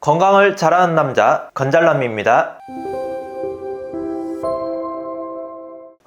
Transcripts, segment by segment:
건강을 잘하는 남자 건잘남입니다.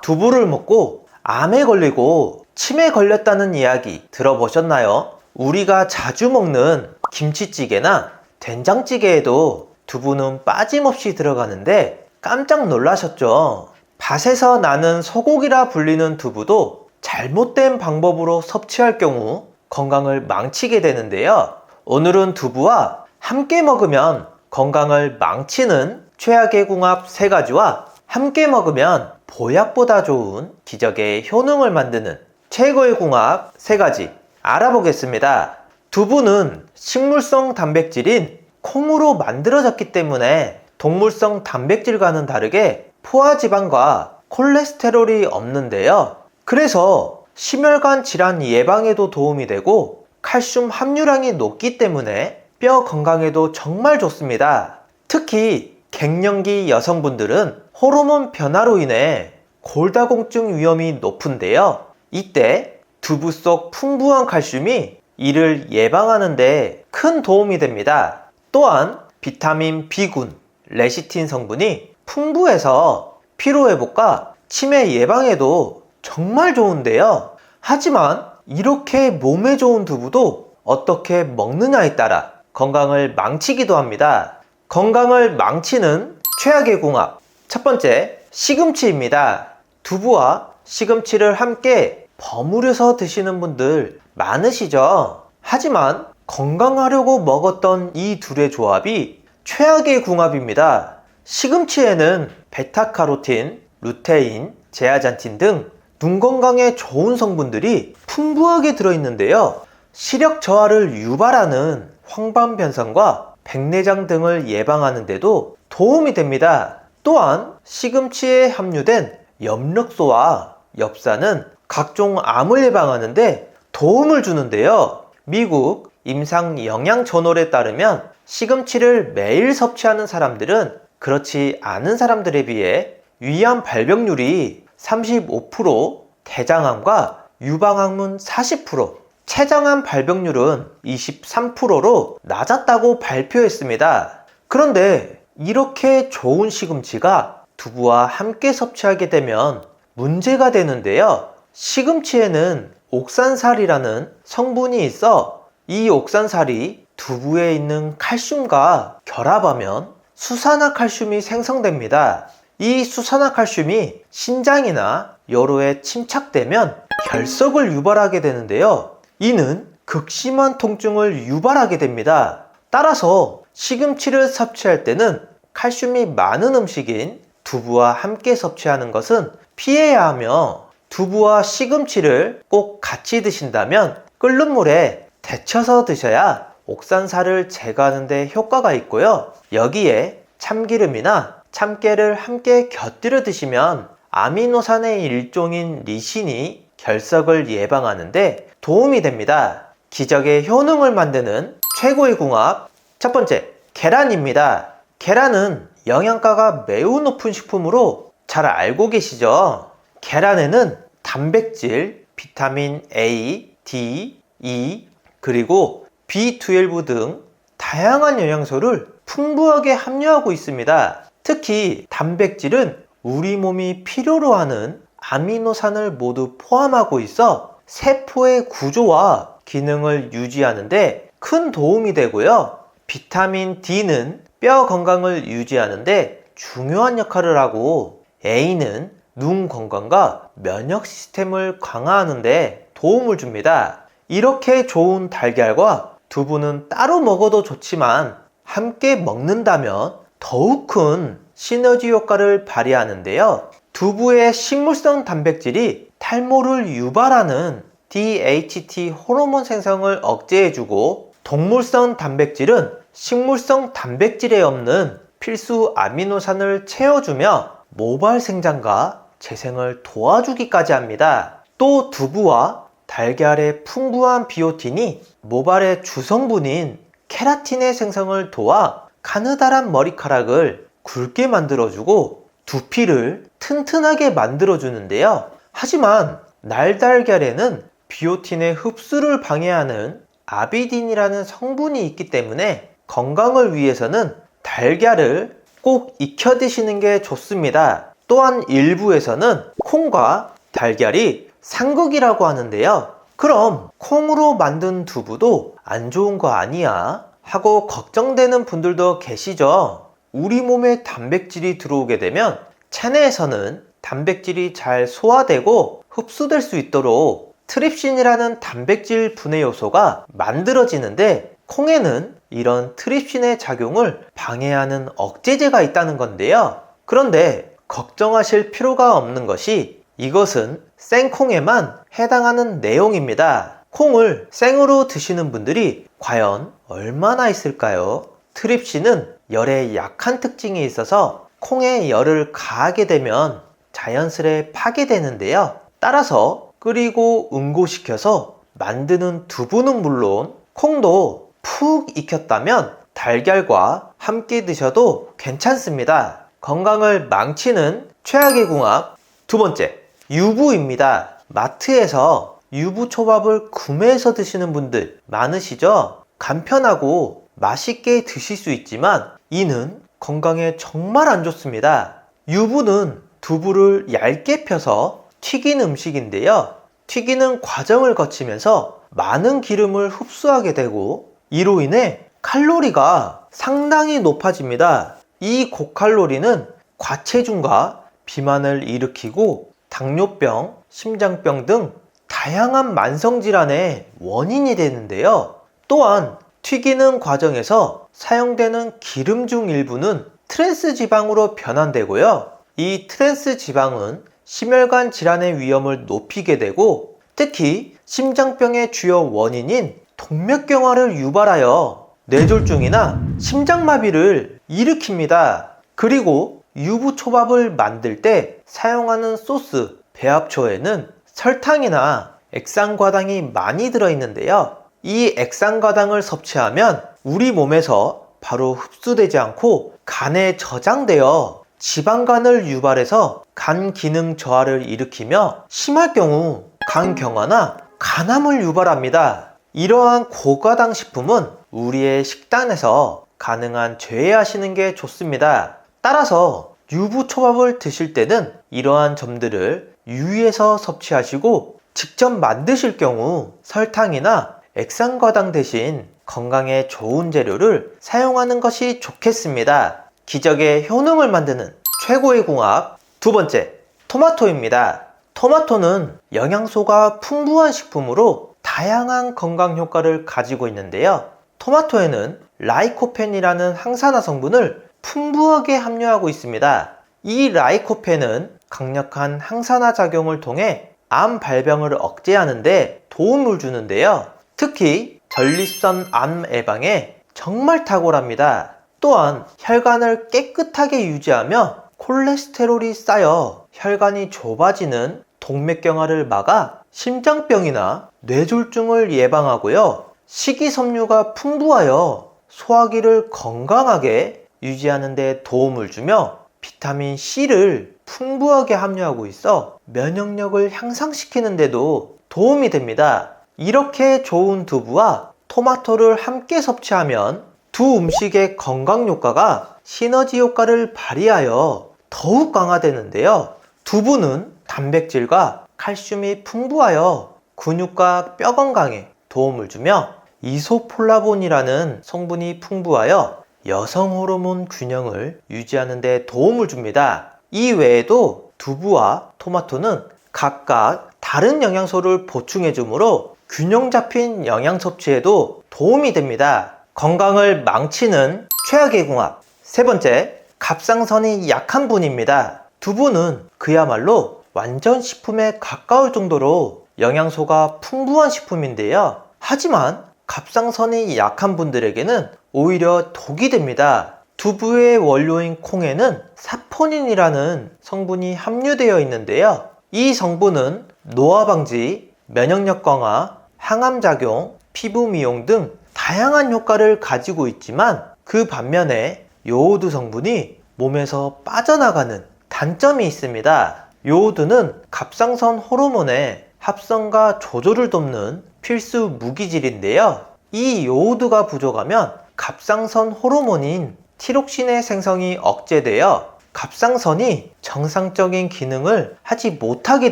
두부를 먹고 암에 걸리고 치매에 걸렸다는 이야기 들어보셨나요? 우리가 자주 먹는 김치찌개나 된장찌개에도 두부는 빠짐없이 들어가는데 깜짝 놀라셨죠? 밭에서 나는 소고기라 불리는 두부도 잘못된 방법으로 섭취할 경우 건강을 망치게 되는데요. 오늘은 두부와 함께 먹으면 건강을 망치는 최악의 궁합 3가지와 함께 먹으면 보약보다 좋은 기적의 효능을 만드는 최고의 궁합 3가지 알아보겠습니다. 두부는 식물성 단백질인 콩으로 만들어졌기 때문에 동물성 단백질과는 다르게 포화지방과 콜레스테롤이 없는데요. 그래서 심혈관 질환 예방에도 도움이 되고 칼슘 함유량이 높기 때문에 뼈 건강에도 정말 좋습니다. 특히 갱년기 여성분들은 호르몬 변화로 인해 골다공증 위험이 높은데요. 이때 두부 속 풍부한 칼슘이 이를 예방하는 데 큰 도움이 됩니다. 또한 비타민 B군, 레시틴 성분이 풍부해서 피로회복과 치매 예방에도 정말 좋은데요. 하지만 이렇게 몸에 좋은 두부도 어떻게 먹느냐에 따라 건강을 망치기도 합니다. 건강을 망치는 최악의 궁합 첫 번째, 시금치입니다. 두부와 시금치를 함께 버무려서 드시는 분들 많으시죠? 하지만 건강하려고 먹었던 이 둘의 조합이 최악의 궁합입니다. 시금치에는 베타카로틴, 루테인, 제아잔틴 등 눈 건강에 좋은 성분들이 풍부하게 들어있는데요. 시력 저하를 유발하는 황반변성과 백내장 등을 예방하는 데도 도움이 됩니다. 또한 시금치에 함유된 엽록소와 엽산은 각종 암을 예방하는 데 도움을 주는데요. 미국 임상영양저널에 따르면 시금치를 매일 섭취하는 사람들은 그렇지 않은 사람들에 비해 위암 발병률이 35%, 대장암과 유방암은 40%, 췌장암 발병률은 23%로 낮았다고 발표했습니다. 그런데 이렇게 좋은 시금치가 두부와 함께 섭취하게 되면 문제가 되는데요. 시금치에는 옥산살이라는 성분이 있어 이 옥산살이 두부에 있는 칼슘과 결합하면 수산화칼슘이 생성됩니다. 이 수산화칼슘이 신장이나 여로에 침착되면 결석을 유발하게 되는데요. 이는 극심한 통증을 유발하게 됩니다. 따라서 시금치를 섭취할 때는 칼슘이 많은 음식인 두부와 함께 섭취하는 것은 피해야 하며 두부와 시금치를 꼭 같이 드신다면 끓는 물에 데쳐서 드셔야 옥산살을 제거하는 데 효과가 있고요. 여기에 참기름이나 참깨를 함께 곁들여 드시면 아미노산의 일종인 리신이 결석을 예방하는 데 도움이 됩니다. 기적의 효능을 만드는 최고의 궁합 첫 번째, 계란입니다. 계란은 영양가가 매우 높은 식품으로 잘 알고 계시죠? 계란에는 단백질, 비타민 A, D, E, 그리고 B12 등 다양한 영양소를 풍부하게 함유하고 있습니다. 특히 단백질은 우리 몸이 필요로 하는 아미노산을 모두 포함하고 있어 세포의 구조와 기능을 유지하는 데 큰 도움이 되고요. 비타민 D는 뼈 건강을 유지하는 데 중요한 역할을 하고 A는 눈 건강과 면역 시스템을 강화하는 데 도움을 줍니다. 이렇게 좋은 달걀과 두부는 따로 먹어도 좋지만 함께 먹는다면 더욱 큰 시너지 효과를 발휘하는데요. 두부의 식물성 단백질이 탈모를 유발하는 DHT 호르몬 생성을 억제해주고 동물성 단백질은 식물성 단백질에 없는 필수 아미노산을 채워주며 모발 생장과 재생을 도와주기까지 합니다. 또 두부와 달걀의 풍부한 비오틴이 모발의 주성분인 케라틴의 생성을 도와 가느다란 머리카락을 굵게 만들어주고 두피를 튼튼하게 만들어주는데요. 하지만 날달걀에는 비오틴의 흡수를 방해하는 아비딘이라는 성분이 있기 때문에 건강을 위해서는 달걀을 꼭 익혀 드시는 게 좋습니다. 또한 일부에서는 콩과 달걀이 상극이라고 하는데요. 그럼 콩으로 만든 두부도 안 좋은 거 아니야? 하고 걱정되는 분들도 계시죠? 우리 몸에 단백질이 들어오게 되면 체내에서는 단백질이 잘 소화되고 흡수될 수 있도록 트립신이라는 단백질 분해 요소가 만들어지는데, 콩에는 이런 트립신의 작용을 방해하는 억제제가 있다는 건데요. 그런데 걱정하실 필요가 없는 것이, 이것은 생콩에만 해당하는 내용입니다. 콩을 생으로 드시는 분들이 과연 얼마나 있을까요? 트립신은 열에 약한 특징이 있어서 콩에 열을 가하게 되면 자연스레 파괴되는데요. 따라서 끓이고 응고시켜서 만드는 두부는 물론 콩도 푹 익혔다면 달걀과 함께 드셔도 괜찮습니다. 건강을 망치는 최악의 궁합 두 번째, 유부입니다. 마트에서 유부초밥을 구매해서 드시는 분들 많으시죠? 간편하고 맛있게 드실 수 있지만 이는 건강에 정말 안 좋습니다. 유부는 두부를 얇게 펴서 튀긴 음식인데요. 튀기는 과정을 거치면서 많은 기름을 흡수하게 되고 이로 인해 칼로리가 상당히 높아집니다. 이 고칼로리는 과체중과 비만을 일으키고 당뇨병, 심장병 등 다양한 만성질환의 원인이 되는데요. 또한 튀기는 과정에서 사용되는 기름 중 일부는 트랜스 지방으로 변환되고요. 이 트랜스 지방은 심혈관 질환의 위험을 높이게 되고 특히 심장병의 주요 원인인 동맥경화를 유발하여 뇌졸중이나 심장마비를 일으킵니다. 그리고 유부초밥을 만들 때 사용하는 소스, 배합초에는 설탕이나 액상과당이 많이 들어있는데요. 이 액상과당을 섭취하면 우리 몸에서 바로 흡수되지 않고 간에 저장되어 지방간을 유발해서 간 기능 저하를 일으키며 심할 경우 간경화나 간암을 유발합니다. 이러한 고과당 식품은 우리의 식단에서 가능한 제외하시는 게 좋습니다. 따라서 유부초밥을 드실 때는 이러한 점들을 유의해서 섭취하시고 직접 만드실 경우 설탕이나 액상과당 대신 건강에 좋은 재료를 사용하는 것이 좋겠습니다. 기적의 효능을 만드는 최고의 궁합 두 번째, 토마토입니다. 토마토는 영양소가 풍부한 식품으로 다양한 건강 효과를 가지고 있는데요. 토마토에는 라이코펜이라는 항산화 성분을 풍부하게 함유하고 있습니다. 이 라이코펜은 강력한 항산화 작용을 통해 암 발병을 억제하는데 도움을 주는데요. 특히 전립선 암 예방에 정말 탁월합니다. 또한 혈관을 깨끗하게 유지하며 콜레스테롤이 쌓여 혈관이 좁아지는 동맥경화를 막아 심장병이나 뇌졸중을 예방하고요. 식이섬유가 풍부하여 소화기를 건강하게 유지하는 데 도움을 주며 비타민 C를 풍부하게 함유하고 있어 면역력을 향상시키는 데도 도움이 됩니다. 이렇게 좋은 두부와 토마토를 함께 섭취하면 두 음식의 건강 효과가 시너지 효과를 발휘하여 더욱 강화되는데요. 두부는 단백질과 칼슘이 풍부하여 근육과 뼈 건강에 도움을 주며 이소폴라본이라는 성분이 풍부하여 여성 호르몬 균형을 유지하는 데 도움을 줍니다. 이 외에도 두부와 토마토는 각각 다른 영양소를 보충해 주므로 균형 잡힌 영양 섭취에도 도움이 됩니다. 건강을 망치는 최악의 궁합 세 번째, 갑상선이 약한 분입니다. 두부는 그야말로 완전 식품에 가까울 정도로 영양소가 풍부한 식품인데요. 하지만 갑상선이 약한 분들에게는 오히려 독이 됩니다. 두부의 원료인 콩에는 사포닌이라는 성분이 함유되어 있는데요. 이 성분은 노화 방지, 면역력 강화, 항암 작용, 피부 미용 등 다양한 효과를 가지고 있지만 그 반면에 요오드 성분이 몸에서 빠져나가는 단점이 있습니다. 요오드는 갑상선 호르몬의 합성과 조절을 돕는 필수 무기질인데요. 이 요오드가 부족하면 갑상선 호르몬인 티록신의 생성이 억제되어 갑상선이 정상적인 기능을 하지 못하게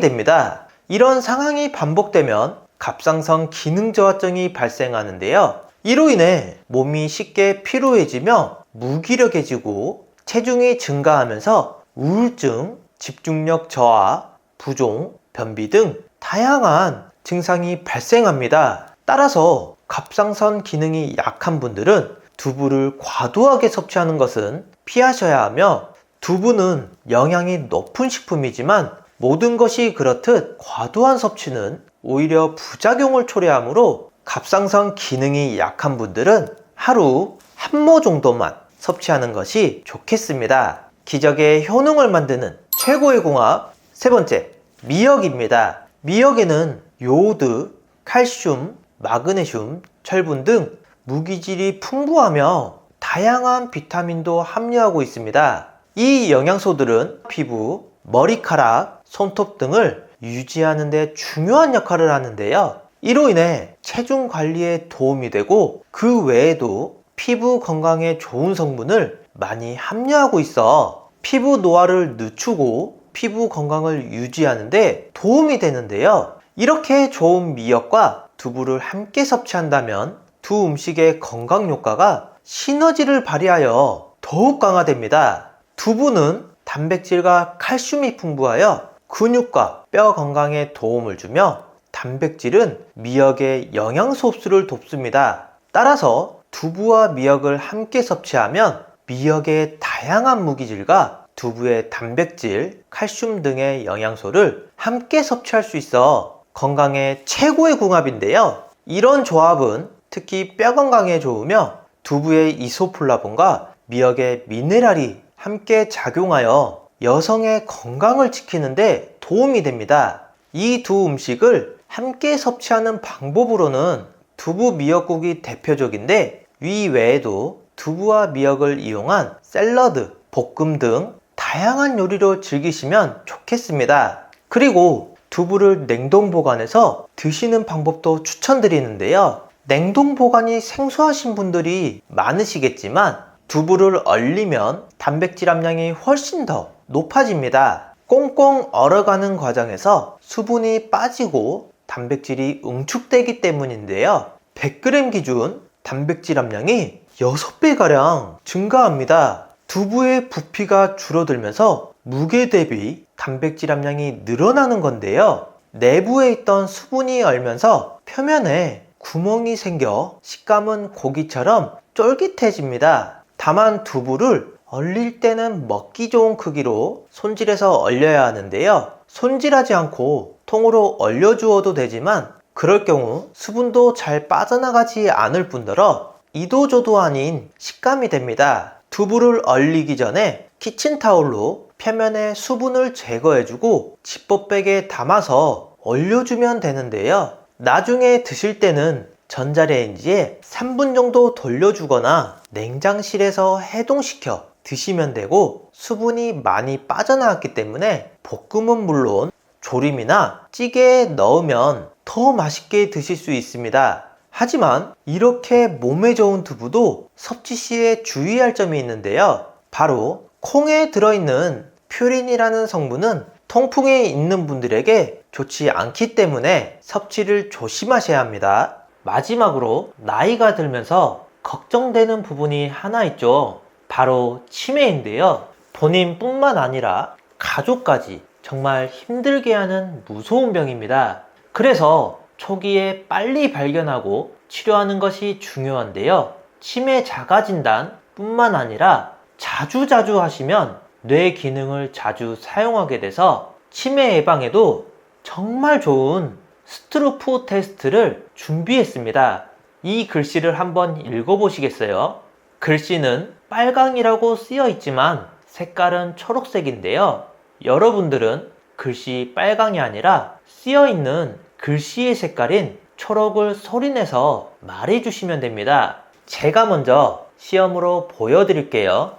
됩니다. 이런 상황이 반복되면 갑상선 기능 저하증이 발생하는데요. 이로 인해 몸이 쉽게 피로해지며 무기력해지고 체중이 증가하면서 우울증, 집중력 저하, 부종, 변비 등 다양한 증상이 발생합니다. 따라서 갑상선 기능이 약한 분들은 두부를 과도하게 섭취하는 것은 피하셔야 하며, 두부는 영양이 높은 식품이지만 모든 것이 그렇듯 과도한 섭취는 오히려 부작용을 초래하므로 갑상선 기능이 약한 분들은 하루 한 모 정도만 섭취하는 것이 좋겠습니다. 기적의 효능을 만드는 최고의 궁합, 세 번째, 미역입니다. 미역에는 요오드, 칼슘, 마그네슘, 철분 등 무기질이 풍부하며 다양한 비타민도 함유하고 있습니다. 이 영양소들은 피부, 머리카락, 손톱 등을 유지하는 데 중요한 역할을 하는데요. 이로 인해 체중 관리에 도움이 되고 그 외에도 피부 건강에 좋은 성분을 많이 함유하고 있어 피부 노화를 늦추고 피부 건강을 유지하는 데 도움이 되는데요. 이렇게 좋은 미역과 두부를 함께 섭취한다면 두 음식의 건강 효과가 시너지를 발휘하여 더욱 강화됩니다. 두부는 단백질과 칼슘이 풍부하여 근육과 뼈 건강에 도움을 주며, 단백질은 미역의 영양소 흡수를 돕습니다. 따라서 두부와 미역을 함께 섭취하면 미역의 다양한 무기질과 두부의 단백질, 칼슘 등의 영양소를 함께 섭취할 수 있어 건강에 최고의 궁합인데요. 이런 조합은 특히 뼈 건강에 좋으며 두부의 이소플라본과 미역의 미네랄이 함께 작용하여 여성의 건강을 지키는 데 도움이 됩니다. 이 두 음식을 함께 섭취하는 방법으로는 두부 미역국이 대표적인데, 위 외에도 두부와 미역을 이용한 샐러드, 볶음 등 다양한 요리로 즐기시면 좋겠습니다. 그리고 두부를 냉동 보관해서 드시는 방법도 추천드리는데요. 냉동 보관이 생소하신 분들이 많으시겠지만 두부를 얼리면 단백질 함량이 훨씬 더 높아집니다. 꽁꽁 얼어가는 과정에서 수분이 빠지고 단백질이 응축되기 때문인데요. 100g 기준 단백질 함량이 6배가량 증가합니다. 두부의 부피가 줄어들면서 무게 대비 단백질 함량이 늘어나는 건데요. 내부에 있던 수분이 얼면서 표면에 구멍이 생겨 식감은 고기처럼 쫄깃해집니다. 다만 두부를 얼릴 때는 먹기 좋은 크기로 손질해서 얼려야 하는데요. 손질하지 않고 통으로 얼려주어도 되지만 그럴 경우 수분도 잘 빠져나가지 않을 뿐더러 이도저도 아닌 식감이 됩니다. 두부를 얼리기 전에 키친타올로 표면에 수분을 제거해주고 지퍼백에 담아서 얼려주면 되는데요. 나중에 드실 때는 전자레인지에 3분 정도 돌려주거나 냉장실에서 해동시켜 드시면 되고, 수분이 많이 빠져나왔기 때문에 볶음은 물론 조림이나 찌개에 넣으면 더 맛있게 드실 수 있습니다. 하지만 이렇게 몸에 좋은 두부도 섭취 시에 주의할 점이 있는데요. 바로 콩에 들어있는 퓨린이라는 성분은 통풍에 있는 분들에게 좋지 않기 때문에 섭취를 조심하셔야 합니다. 마지막으로 나이가 들면서 걱정되는 부분이 하나 있죠. 바로 치매인데요. 본인뿐만 아니라 가족까지 정말 힘들게 하는 무서운 병입니다. 그래서 초기에 빨리 발견하고 치료하는 것이 중요한데요. 치매 자가진단 뿐만 아니라 자주자주 하시면 뇌 기능을 자주 사용하게 돼서 치매 예방에도 정말 좋은 스트루프 테스트를 준비했습니다. 이 글씨를 한번 읽어보시겠어요? 글씨는 빨강이라고 쓰여 있지만 색깔은 초록색인데요. 여러분들은 글씨 빨강이 아니라 쓰여 있는 글씨의 색깔인 초록을 소리내서 말해주시면 됩니다. 제가 먼저 시험으로 보여드릴게요.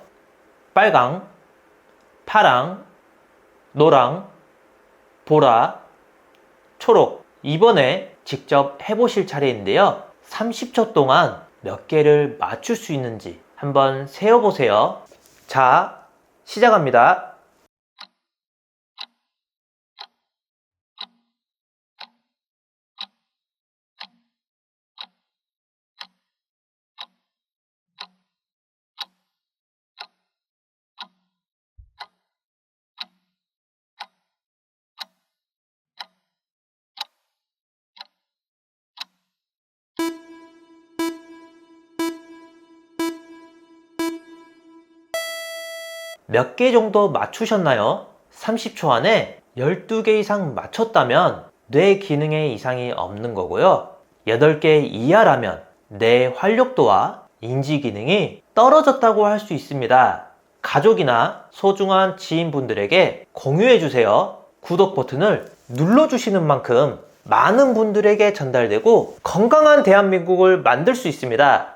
빨강, 파랑, 노랑, 보라, 초록. 이번에 직접 해보실 차례인데요. 30초 동안 몇 개를 맞출 수 있는지 한번 세어보세요. 자, 시작합니다. 몇 개 정도 맞추셨나요? 30초 안에 12개 이상 맞췄다면 뇌 기능에 이상이 없는 거고요. 8개 이하라면 뇌 활력도와 인지 기능이 떨어졌다고 할 수 있습니다. 가족이나 소중한 지인분들에게 공유해주세요. 구독 버튼을 눌러주시는 만큼 많은 분들에게 전달되고 건강한 대한민국을 만들 수 있습니다.